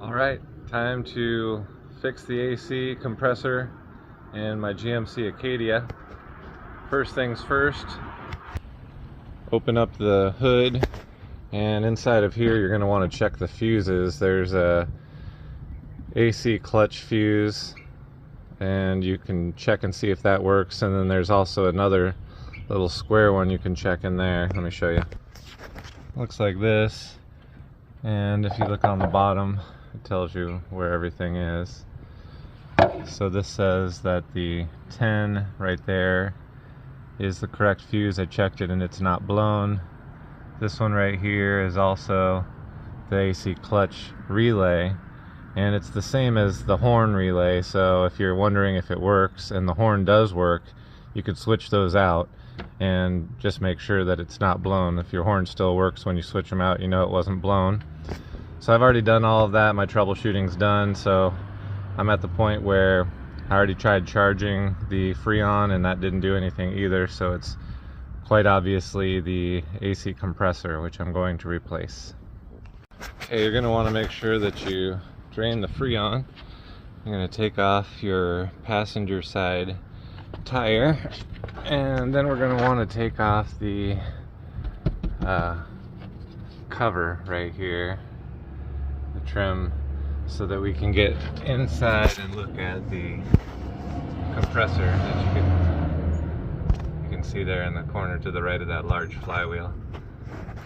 Alright, time to fix the AC compressor in my GMC Acadia. First things first, open up the hood, and inside of here you're going to want to check the fuses. There's a AC clutch fuse, and you can check and see if that works, and then there's also another little square one you can check in there. Let me show you. Looks like this, and if you look on the bottom it tells you where everything is. So this says that the 10 right there is the correct fuse. I checked it and it's not blown. This one right here is also the AC clutch relay, and it's the same as the horn relay. So if you're wondering if it works, and the horn does work, you could switch those out and just make sure that it's not blown. If your horn still works when you switch them out, you know it wasn't blown. So I've already done all of that. My troubleshooting's done, so I'm at the point where I already tried charging the Freon and that didn't do anything either, so it's quite obviously the AC compressor, which I'm going to replace. Okay, you're going to want to make sure that you drain the Freon. You're going to take off your passenger side tire, and then we're going to want to take off the cover right here, the trim, so that we can get inside and look at the compressor that you can see there in the corner to the right of that large flywheel.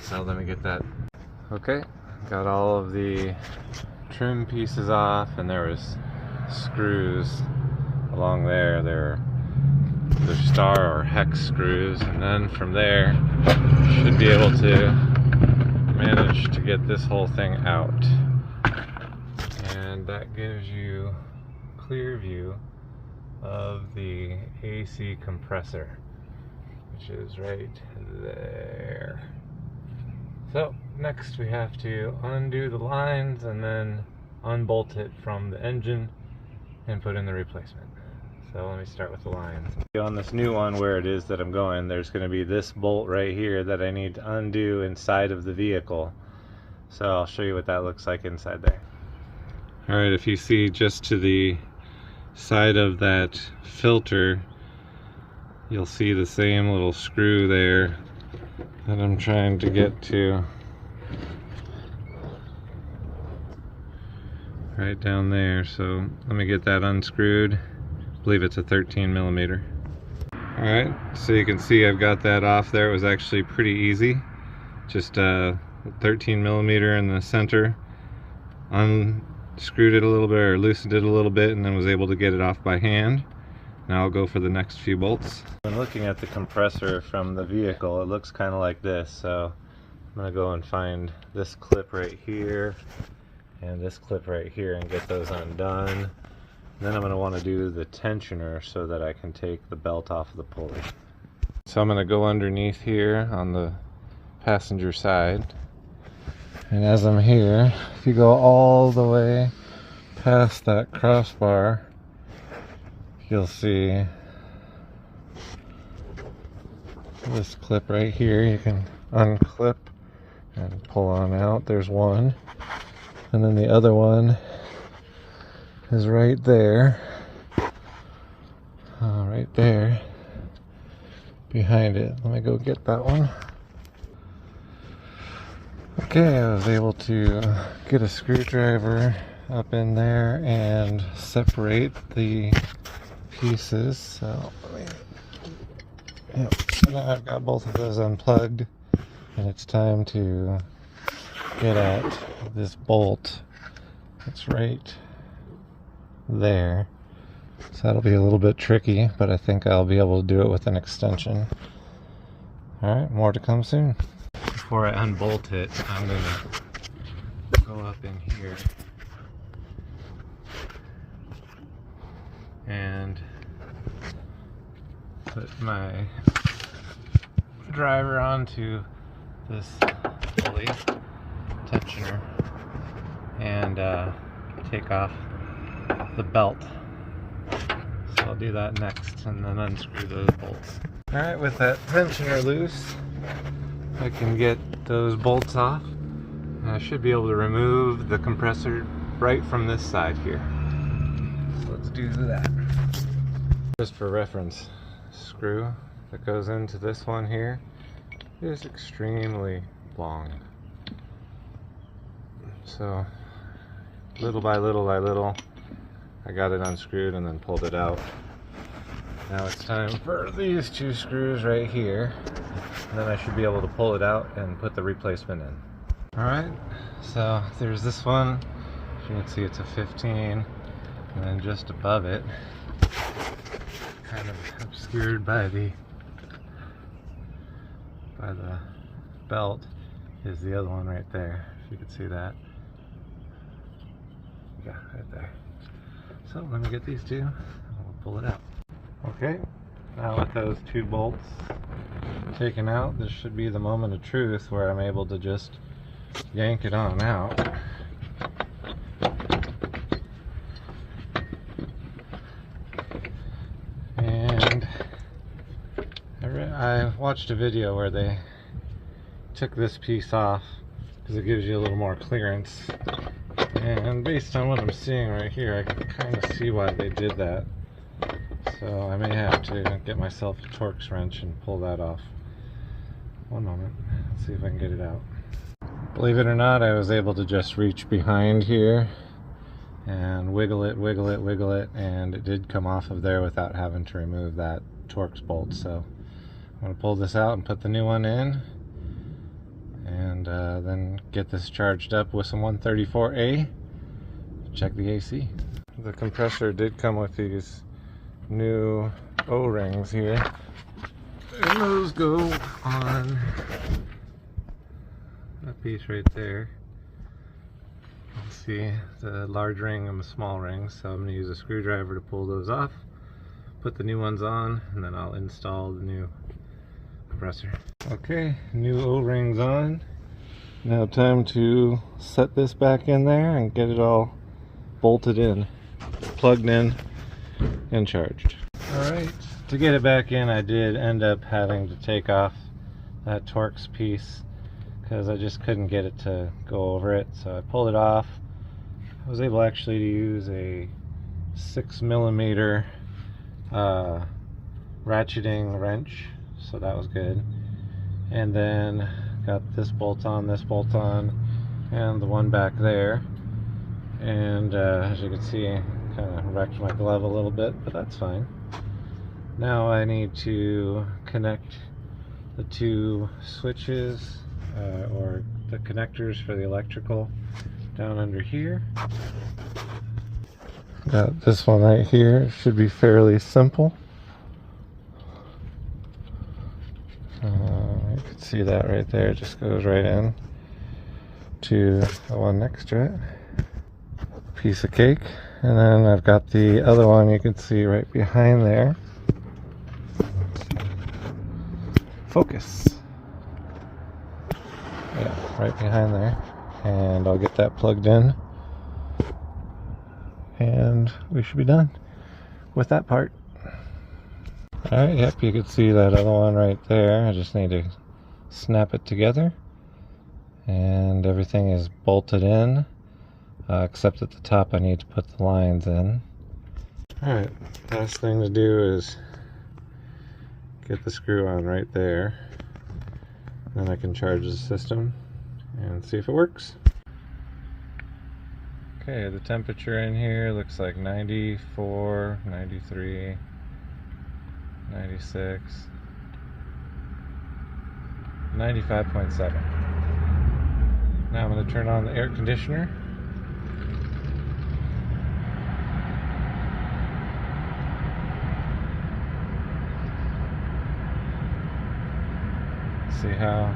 So let me get that. Okay, got all of the trim pieces off, and there was screws along there. They're star or hex screws, and then from there should be able to manage to get this whole thing out. And that gives you a clear view of the AC compressor, which is right there. So next we have to undo the lines and then unbolt it from the engine and put in the replacement. So let me start with the lines. On this new one, where it is that I'm going, there's going to be this bolt right here that I need to undo inside of the vehicle. So I'll show you what that looks like inside there. Alright, if you see just to the side of that filter, you'll see the same little screw there that I'm trying to get to. Right down there. So let me get that unscrewed. I believe it's a 13 millimeter. Alright, so you can see I've got that off there. It was actually pretty easy. Just 13 millimeter in the center. Unscrewed it a little bit, or loosened it a little bit, and then was able to get it off by hand. Now I'll go for the next few bolts. When looking at the compressor from the vehicle, it looks kind of like this. So I'm going to go and find this clip right here and this clip right here and get those undone. Then I'm going to want to do the tensioner so that I can take the belt off of the pulley. So I'm going to go underneath here on the passenger side. And as I'm here, if you go all the way past that crossbar, you'll see this clip right here. You can unclip and pull on out. There's one. And then the other one is right there, right there behind it. Let me go get that one. Okay, I was able to get a screwdriver up in there and separate the pieces. So so now I've got both of those unplugged, and it's time to get at this bolt. It's right there. So that'll be a little bit tricky, but I think I'll be able to do it with an extension. Alright, more to come soon. Before I unbolt it, I'm going to go up in here and put my driver onto this pulley tensioner and take off the belt. So I'll do that next and then unscrew those bolts. Alright, with that tensioner loose, I can get those bolts off. I should be able to remove the compressor right from this side here. So let's do that. Just for reference, screw that goes into this one here is extremely long. So little by little by little, I got it unscrewed and then pulled it out. Now it's time for these two screws right here, and then I should be able to pull it out and put the replacement in. Alright, so there's this one. As you can see, it's a 15, and then just above it, kind of obscured by the belt, is the other one right there, if you can see that. Yeah, right there. So let me get these two, and we'll pull it out. Okay, now with those two bolts taken out, this should be the moment of truth where I'm able to just yank it on out. And I watched a video where they took this piece off because it gives you a little more clearance, and based on what I'm seeing right here, I can kind of see why they did that. So I may have to get myself a Torx wrench and pull that off. One moment, let's see if I can get it out. Believe it or not, I was able to just reach behind here and wiggle it, wiggle it, wiggle it, and it did come off of there without having to remove that Torx bolt. So I'm going to pull this out and put the new one in, and then get this charged up with some 134A. Check the AC. The compressor did come with these new O-rings here, and those go on that piece right there. You see the large ring and the small ring, so I'm going to use a screwdriver to pull those off, put the new ones on, and then I'll install the new compressor. Okay, new O-rings on. Now time to set this back in there and get it all bolted in, plugged in, and charged. Alright, to get it back in, I did end up having to take off that Torx piece because I just couldn't get it to go over it. So I pulled it off. I was able actually to use a 6mm ratcheting wrench, so that was good. And then got this bolt on, and the one back there. And as you can see, kind of wrecked my glove a little bit, but that's fine. Now I need to connect the two switches, or the connectors for the electrical, down under here. Got this one right here. It should be fairly simple. You can see that right there. It just goes right in to the one next to it. Piece of cake. And then I've got the other one you can see right behind there. Focus. Yeah, right behind there. And I'll get that plugged in, and we should be done with that part. Alright, yep, you can see that other one right there. I just need to snap it together, and everything is bolted in, except at the top I need to put the lines in. Alright, last thing to do is get the screw on right there, then I can charge the system and see if it works. Okay, the temperature in here looks like 94, 93, 96, 95.7. Now I'm going to turn on the air conditioner. See how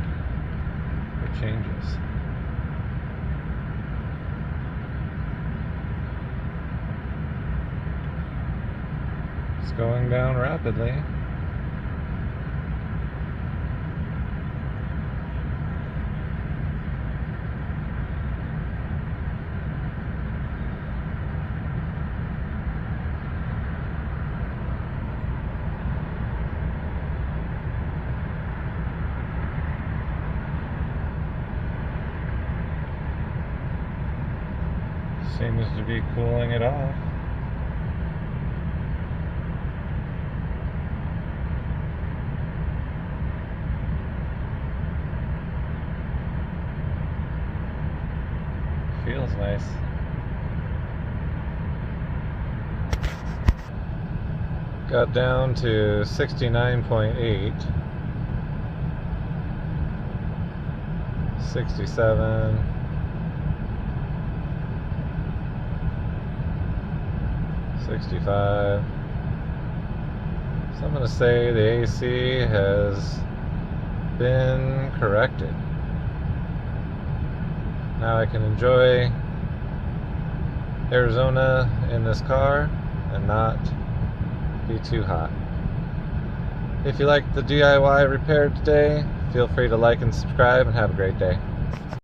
it changes. It's going down rapidly. Seems to be cooling it off. Feels nice. Got down to 69.8, 67, 65. So I'm going to say the AC has been corrected. Now I can enjoy Arizona in this car and not be too hot. If you liked the DIY repair today, feel free to like and subscribe, and have a great day.